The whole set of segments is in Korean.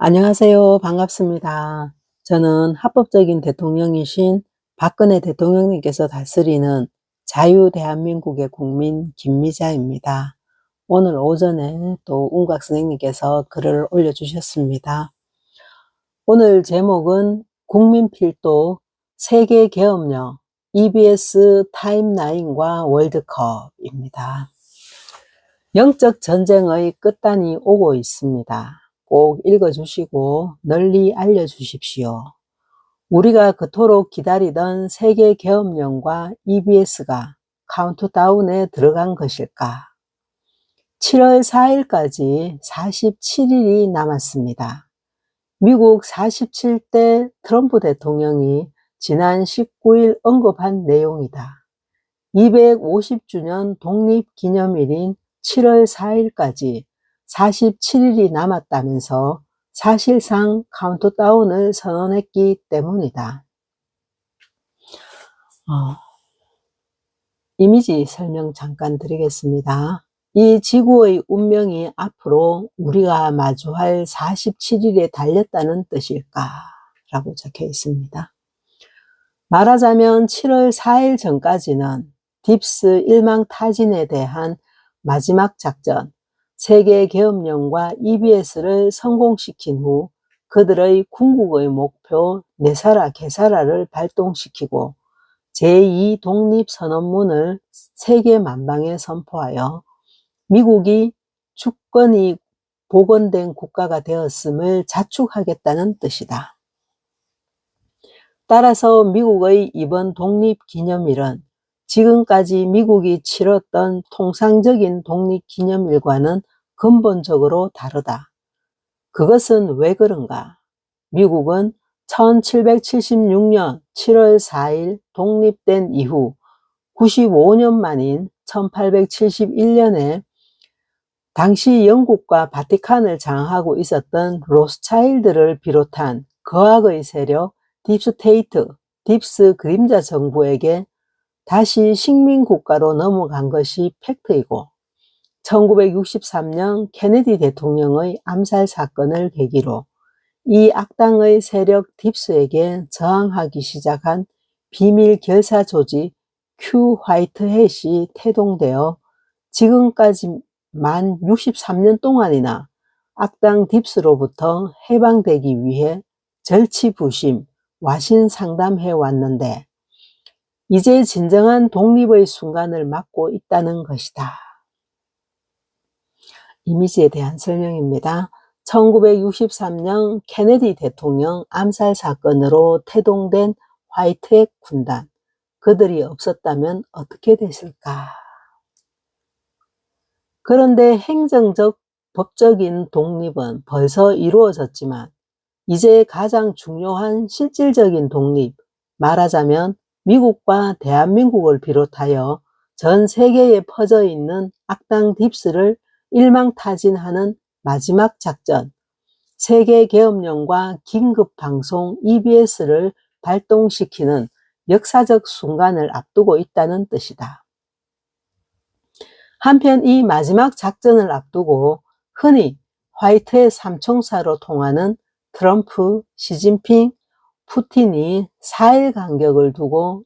안녕하세요. 반갑습니다. 저는 합법적인 대통령이신 박근혜 대통령님께서 다스리는 자유대한민국의 국민 김미자입니다. 오늘 오전에 또 운곽 선생님께서 글을 올려주셨습니다. 오늘 제목은 국민필도 세계계엄령 EBS 타임라인과 월드컵입니다. 영적 전쟁의 끝단이 오고 있습니다. 꼭 읽어주시고 널리 알려주십시오. 우리가 그토록 기다리던 세계계엄령과 EBS가 카운트다운에 들어간 것일까? 7월 4일까지 47일이 남았습니다. 미국 47대 트럼프 대통령이 지난 19일 언급한 내용이다. 250주년 독립기념일인 7월 4일까지 47일이 남았다면서 사실상 카운트다운을 선언했기 때문이다. 이미지 설명 잠깐 드리겠습니다. 이 지구의 운명이 앞으로 우리가 마주할 47일에 달렸다는 뜻일까? 라고 적혀 있습니다. 말하자면 7월 4일 전까지는 딥스 일망타진에 대한 마지막 작전, 세계계엄령과 EBS를 성공시킨 후 그들의 궁극의 목표 내사라 개사라를 발동시키고 제2 독립선언문을 세계 만방에 선포하여 미국이 주권이 복원된 국가가 되었음을 자축하겠다는 뜻이다. 따라서 미국의 이번 독립기념일은 지금까지 미국이 치렀던 통상적인 독립기념일과는 근본적으로 다르다. 그것은 왜 그런가? 미국은 1776년 7월 4일 독립된 이후 95년 만인 1871년에 당시 영국과 바티칸을 장악하고 있었던 로스차일드를 비롯한 거악의 세력 딥스테이트, 딥스 그림자 정부에게 다시 식민국가로 넘어간 것이 팩트이고 1963년 케네디 대통령의 암살 사건을 계기로 이 악당의 세력 딥스에게 저항하기 시작한 비밀 결사 조직 큐 화이트햇이 태동되어 지금까지 만 63년 동안이나 악당 딥스로부터 해방되기 위해 절치부심, 와신상담해 왔는데 이제 진정한 독립의 순간을 맞고 있다는 것이다. 이미지에 대한 설명입니다. 1963년 케네디 대통령 암살 사건으로 태동된 화이트햇 군단, 그들이 없었다면 어떻게 됐을까? 그런데 행정적, 법적인 독립은 벌써 이루어졌지만 이제 가장 중요한 실질적인 독립, 말하자면 미국과 대한민국을 비롯하여 전 세계에 퍼져 있는 악당 딥스를 일망타진하는 마지막 작전, 세계계엄령과 긴급방송 EBS를 발동시키는 역사적 순간을 앞두고 있다는 뜻이다. 한편 이 마지막 작전을 앞두고 흔히 화이트의 삼총사로 통하는 트럼프, 시진핑, 푸틴이 4일 간격을 두고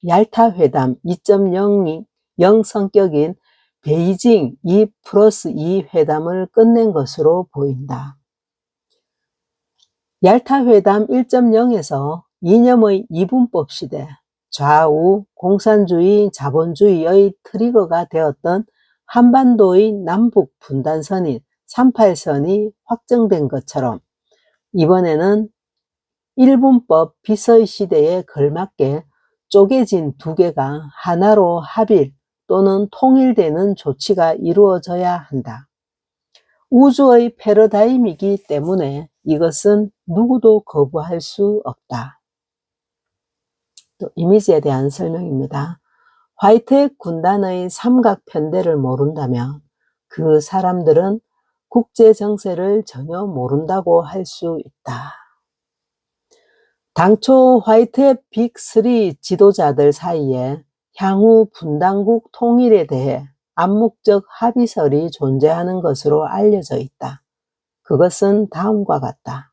얄타 회담 2.0 성격인 베이징 2+2 회담을 끝낸 것으로 보인다. 얄타 회담 1.0에서 이념의 이분법 시대, 좌우 공산주의 자본주의의 트리거가 되었던 한반도의 남북 분단선인 38선이 확정된 것처럼 이번에는 일분법 비서의 시대에 걸맞게 쪼개진 두 개가 하나로 합일 또는 통일되는 조치가 이루어져야 한다. 우주의 패러다임이기 때문에 이것은 누구도 거부할 수 없다. 또 이미지에 대한 설명입니다. 화이트햇 군단의 삼각편대를 모른다면 그 사람들은 국제 정세를 전혀 모른다고 할 수 있다. 당초 화이트햇 빅3 지도자들 사이에 향후 분단국 통일에 대해 암묵적 합의설이 존재하는 것으로 알려져 있다. 그것은 다음과 같다.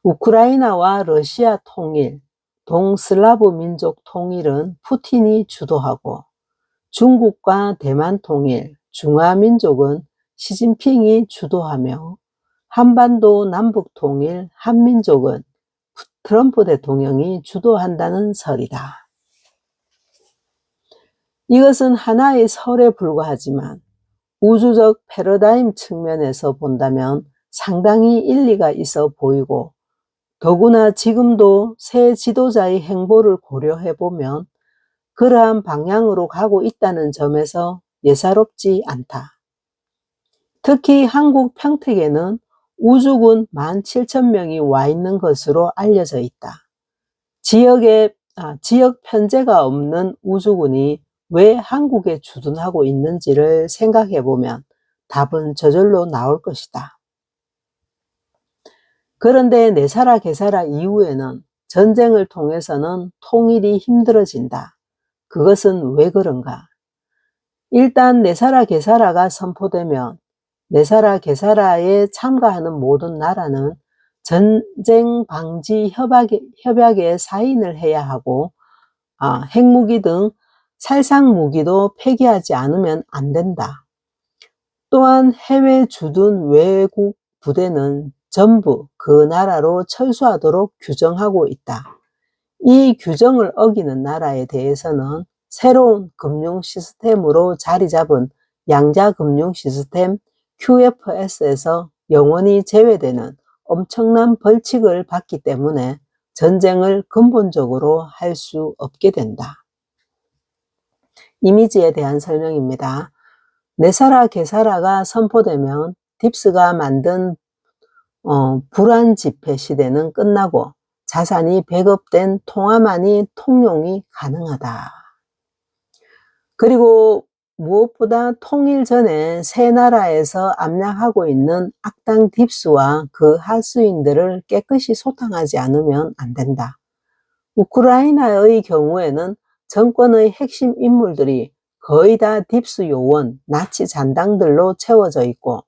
우크라이나와 러시아 통일, 동슬라브 민족 통일은 푸틴이 주도하고 중국과 대만 통일, 중화민족은 시진핑이 주도하며 한반도 남북 통일, 한민족은 트럼프 대통령이 주도한다는 설이다. 이것은 하나의 설에 불과하지만 우주적 패러다임 측면에서 본다면 상당히 일리가 있어 보이고 더구나 지금도 새 지도자의 행보를 고려해보면 그러한 방향으로 가고 있다는 점에서 예사롭지 않다. 특히 한국 평택에는 우주군 17,000명이 와 있는 것으로 알려져 있다. 지역 편제가 없는 우주군이 왜 한국에 주둔하고 있는지를 생각해보면 답은 저절로 나올 것이다. 그런데 내사라 개사라 이후에는 전쟁을 통해서는 통일이 힘들어진다. 그것은 왜 그런가? 일단 내사라 개사라가 선포되면 내사라 개사라에 참가하는 모든 나라는 전쟁 방지 협약에 사인을 해야 하고 핵무기 등 살상 무기도 폐기하지 않으면 안 된다. 또한 해외 주둔 외국 부대는 전부 그 나라로 철수하도록 규정하고 있다. 이 규정을 어기는 나라에 대해서는 새로운 금융 시스템으로 자리 잡은 양자 금융 시스템 QFS에서 영원히 제외되는 엄청난 벌칙을 받기 때문에 전쟁을 근본적으로 할 수 없게 된다. 이미지에 대한 설명입니다. 내사라 개사라가 선포되면 딥스가 만든 불안 지폐 시대는 끝나고 자산이 백업된 통화만이 통용이 가능하다. 그리고 무엇보다 통일 전에 새 나라에서 암약하고 있는 악당 딥스와 그 하수인들을 깨끗이 소탕하지 않으면 안 된다. 우크라이나의 경우에는 정권의 핵심 인물들이 거의 다 딥스 요원, 나치 잔당들로 채워져 있고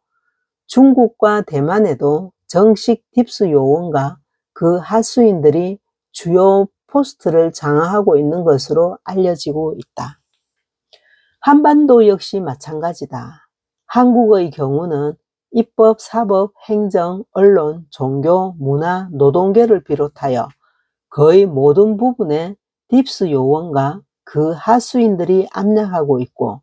중국과 대만에도 정식 딥스 요원과 그 하수인들이 주요 포스트를 장악하고 있는 것으로 알려지고 있다. 한반도 역시 마찬가지다. 한국의 경우는 입법, 사법, 행정, 언론, 종교, 문화, 노동계를 비롯하여 거의 모든 부분에 딥스 요원과 그 하수인들이 암약하고 있고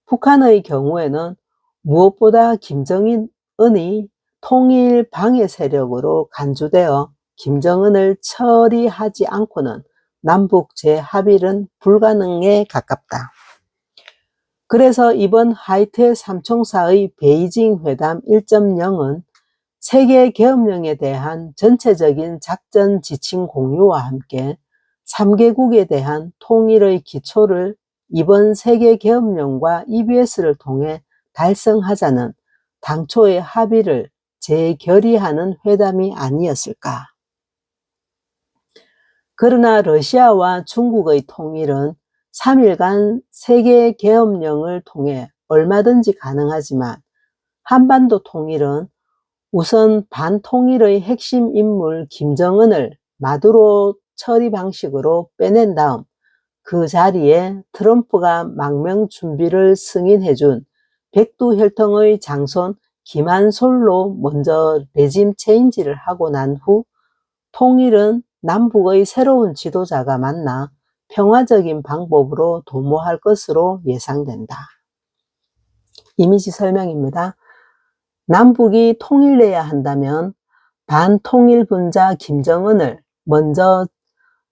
북한의 경우에는 무엇보다 김정은이 통일 방해 세력으로 간주되어 김정은을 처리하지 않고는 남북 재합일은 불가능에 가깝다. 그래서 이번 화이트 삼총사의 베이징 회담 1.0은 세계 계엄령에 대한 전체적인 작전 지침 공유와 함께 3개국에 대한 통일의 기초를 이번 세계 계엄령과 EBS를 통해 달성하자는 당초의 합의를 재결의하는 회담이 아니었을까. 그러나 러시아와 중국의 통일은 3일간 세계 계엄령을 통해 얼마든지 가능하지만 한반도 통일은 우선 반통일의 핵심 인물 김정은을 마두로 처리 방식으로 빼낸 다음 그 자리에 트럼프가 망명 준비를 승인해준 백두혈통의 장손 김한솔로 먼저 레짐 체인지를 하고 난 후 통일은 남북의 새로운 지도자가 만나 평화적인 방법으로 도모할 것으로 예상된다. 이미지 설명입니다. 남북이 통일해야 한다면 반통일 분자 김정은을 먼저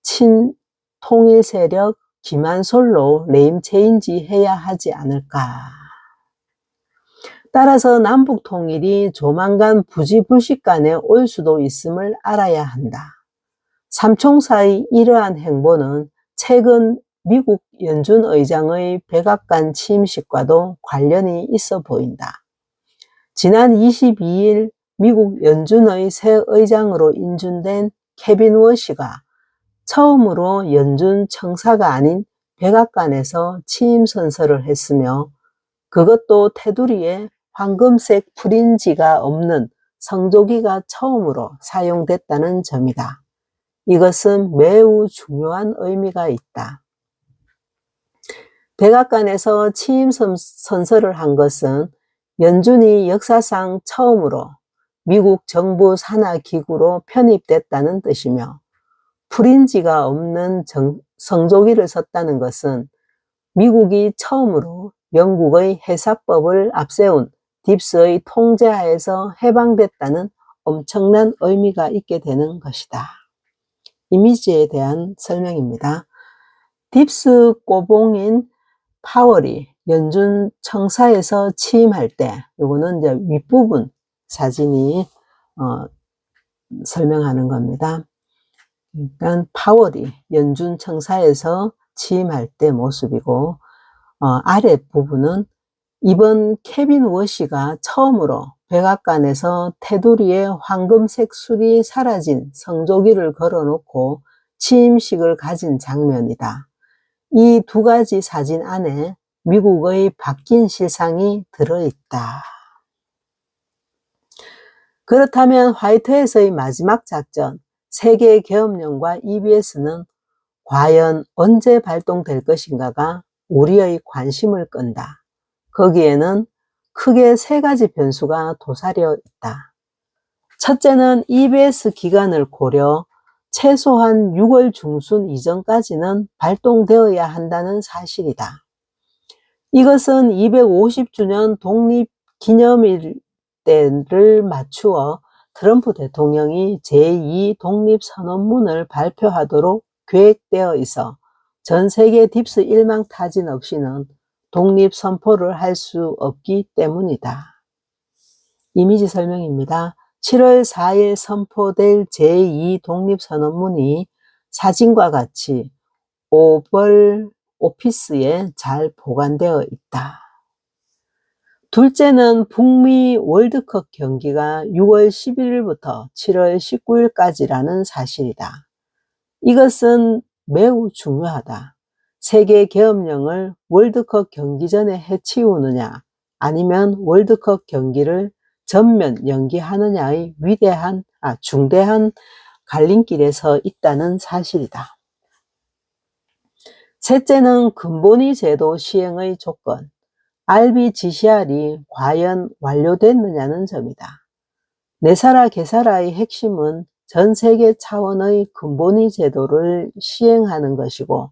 친통일 세력 김한솔로 레임 체인지 해야 하지 않을까. 따라서 남북 통일이 조만간 부지불식간에 올 수도 있음을 알아야 한다. 삼총사의 이러한 행보는 최근 미국 연준 의장의 백악관 취임식과도 관련이 있어 보인다. 지난 22일 미국 연준의 새 의장으로 인준된 케빈 워시가 처음으로 연준 청사가 아닌 백악관에서 취임 선서를 했으며 그것도 테두리에 황금색 프린지가 없는 성조기가 처음으로 사용됐다는 점이다. 이것은 매우 중요한 의미가 있다. 백악관에서 취임 선서를 한 것은 연준이 역사상 처음으로 미국 정부 산하 기구로 편입됐다는 뜻이며, 프린지가 없는 성조기를 썼다는 것은 미국이 처음으로 영국의 해사법을 앞세운 딥스의 통제하에서 해방됐다는 엄청난 의미가 있게 되는 것이다. 이미지에 대한 설명입니다. 딥스 꼬봉인 파월이 연준 청사에서 취임할 때, 요거는 이제 윗부분 사진이 설명하는 겁니다. 그러니까 파월이 연준 청사에서 취임할 때 모습이고, 아랫부분은 이번 케빈 워시가 처음으로 백악관에서 테두리에 황금색 술이 사라진 성조기를 걸어놓고 취임식을 가진 장면이다. 이 두 가지 사진 안에 미국의 바뀐 실상이 들어있다. 그렇다면 화이트햇의 마지막 작전, 세계계엄령과 EBS는 과연 언제 발동될 것인가가 우리의 관심을 끈다. 거기에는 크게 세 가지 변수가 도사려 있다. 첫째는 EBS 기간을 고려, 최소한 6월 중순 이전까지는 발동되어야 한다는 사실이다. 이것은 250주년 독립기념일 때를 맞추어 트럼프 대통령이 제2 독립선언문을 발표하도록 계획되어 있어 전 세계 딥스 일망타진 없이는 독립선포를 할 수 없기 때문이다. 이미지 설명입니다. 7월 4일 선포될 제2 독립선언문이 사진과 같이 오벌 오피스에 잘 보관되어 있다. 둘째는 북미 월드컵 경기가 6월 11일부터 7월 19일까지라는 사실이다. 이것은 매우 중요하다. 세계계엄령을 월드컵 경기 전에 해치우느냐, 아니면 월드컵 경기를 전면 연기하느냐의 중대한 갈림길에 서 있다는 사실이다. 셋째는 근본위 제도 시행의 조건, RBGCR이 과연 완료됐느냐는 점이다. 내사라 개사라의 핵심은 전 세계 차원의 근본위 제도를 시행하는 것이고,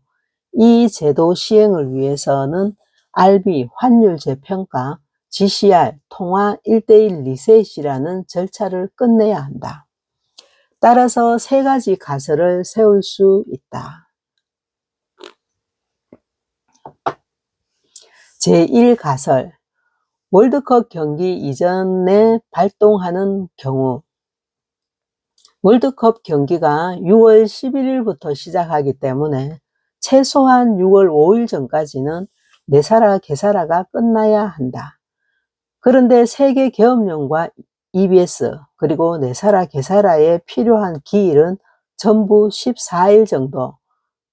이 제도 시행을 위해서는 RB 환율 재평가, GCR 통화 1:1 리셋이라는 절차를 끝내야 한다. 따라서 세 가지 가설을 세울 수 있다. 제1가설, 월드컵 경기 이전에 발동하는 경우, 월드컵 경기가 6월 11일부터 시작하기 때문에 최소한 6월 5일 전까지는 내사라 개사라가 끝나야 한다. 그런데 세계계엄령과 EBS 그리고 내사라 개사라에 필요한 기일은 전부 14일 정도,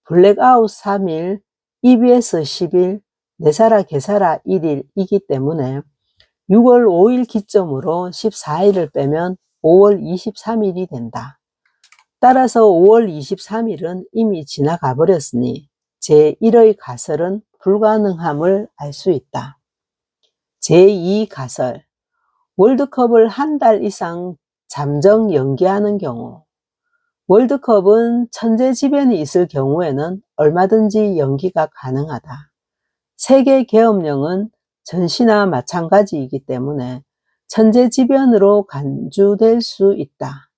블랙아웃 3일, EBS 10일, 내사라 개사라 1일이기 때문에 6월 5일 기점으로 14일을 빼면 5월 23일이 된다. 따라서 5월 23일은 이미 지나가 버렸으니 제1의 가설은 불가능함을 알 수 있다. 제2가설, 월드컵을 한 달 이상 잠정 연기하는 경우, 월드컵은 천재지변이 있을 경우에는 얼마든지 연기가 가능하다. 세계계엄령은 전시나 마찬가지이기 때문에 천재지변으로 간주될 수 있다.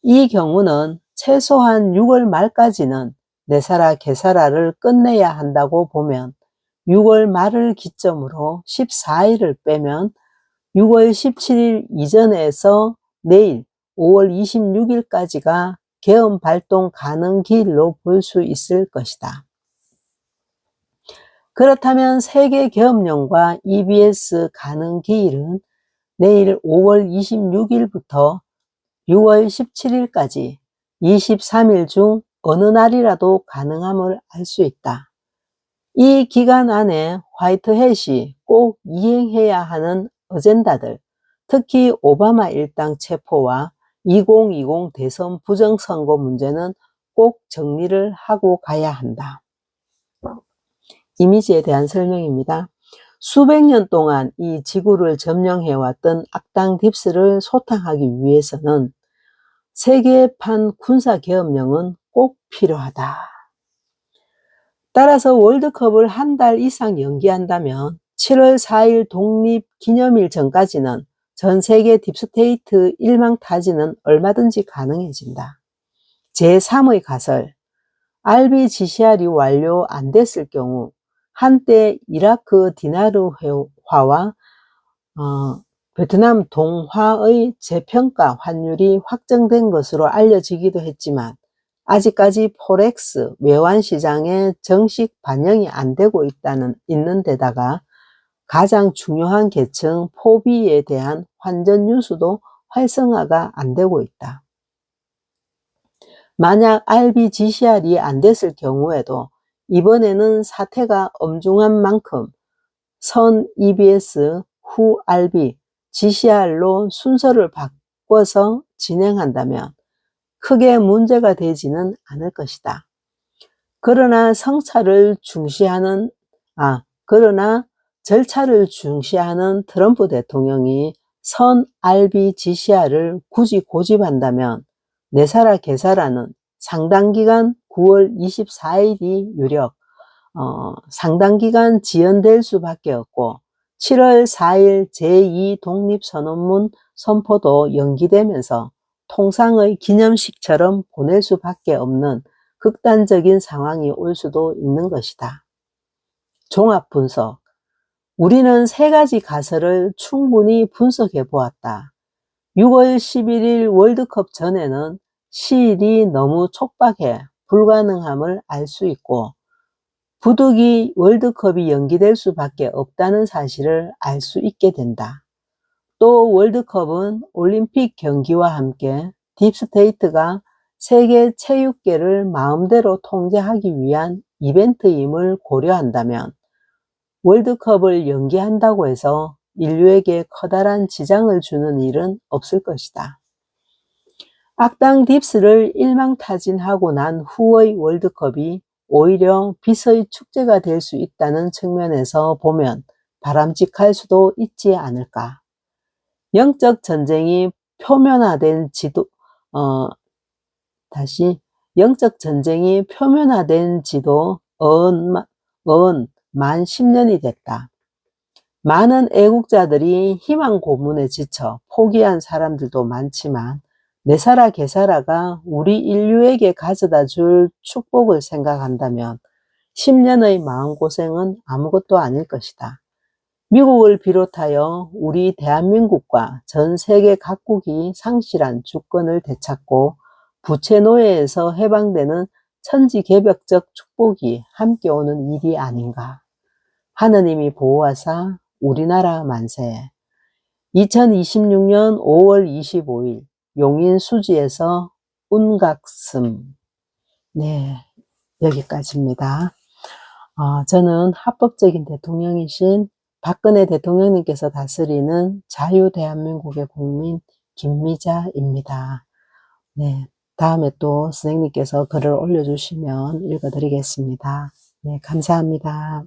이 경우는 최소한 6월 말까지는 내사라 개사라를 끝내야 한다고 보면 6월 말을 기점으로 14일을 빼면 6월 17일 이전에서 내일 5월 26일까지가 계엄 발동 가능 기일로 볼 수 있을 것이다. 그렇다면 세계계엄령과 EBS 가능 기일은 내일 5월 26일부터 6월 17일까지 23일 중 어느 날이라도 가능함을 알 수 있다. 이 기간 안에 화이트햇이 꼭 이행해야 하는 어젠다들, 특히 오바마 일당 체포와 2020 대선 부정선거 문제는 꼭 정리를 하고 가야 한다. 이미지에 대한 설명입니다. 수백 년 동안 이 지구를 점령해왔던 악당 딥스를 소탕하기 위해서는 세계판 군사계엄령은 꼭 필요하다. 따라서 월드컵을 한 달 이상 연기한다면 7월 4일 독립기념일 전까지는 전 세계 딥스테이트 일망타진은 얼마든지 가능해진다. 제3의 가설, RBGCR이 완료 안 됐을 경우 한때 이라크 디나르화와 베트남 동화의 재평가 환율이 확정된 것으로 알려지기도 했지만 아직까지 포렉스 외환시장에 정식 반영이 안 되고 있는 데다가 가장 중요한 계층 포비에 대한 환전 뉴스도 활성화가 안 되고 있다. 만약 RBGCR이 안 됐을 경우에도 이번에는 사태가 엄중한 만큼 선 EBS 후 RB, GCR로 순서를 바꿔서 진행한다면 크게 문제가 되지는 않을 것이다. 그러나 절차를 중시하는 트럼프 대통령이 선 RBGCR을 굳이 고집한다면 내사라 개사라는 상당기간 9월 24일이 유력 상당기간 지연될 수밖에 없고 7월 4일 제2독립선언문 선포도 연기되면서 통상의 기념식처럼 보낼 수밖에 없는 극단적인 상황이 올 수도 있는 것이다. 종합 분석. 우리는 세 가지 가설을 충분히 분석해 보았다. 6월 11일 월드컵 전에는 시일이 너무 촉박해 불가능함을 알 수 있고 부득이 월드컵이 연기될 수밖에 없다는 사실을 알 수 있게 된다. 또 월드컵은 올림픽 경기와 함께 딥스테이트가 세계 체육계를 마음대로 통제하기 위한 이벤트임을 고려한다면 월드컵을 연기한다고 해서 인류에게 커다란 지장을 주는 일은 없을 것이다. 악당 딥스를 일망타진하고 난 후의 월드컵이 오히려 빛의 축제가 될 수 있다는 측면에서 보면 바람직할 수도 있지 않을까. 영적 전쟁이 표면화된 지도 만 10년이 됐다. 많은 애국자들이 희망 고문에 지쳐 포기한 사람들도 많지만 내사라 개사라가 우리 인류에게 가져다 줄 축복을 생각한다면 10년의 마음고생은 아무것도 아닐 것이다. 미국을 비롯하여 우리 대한민국과 전 세계 각국이 상실한 주권을 되찾고 부채 노예에서 해방되는 천지개벽적 축복이 함께 오는 일이 아닌가. 하느님이 보호하사 우리나라 만세. 2026년 5월 25일 용인 수지에서 운각슴. 네, 여기까지입니다. 저는 합법적인 대통령이신 박근혜 대통령님께서 다스리는 자유대한민국의 국민 김미자입니다. 네, 다음에 또 선생님께서 글을 올려주시면 읽어드리겠습니다. 네, 감사합니다.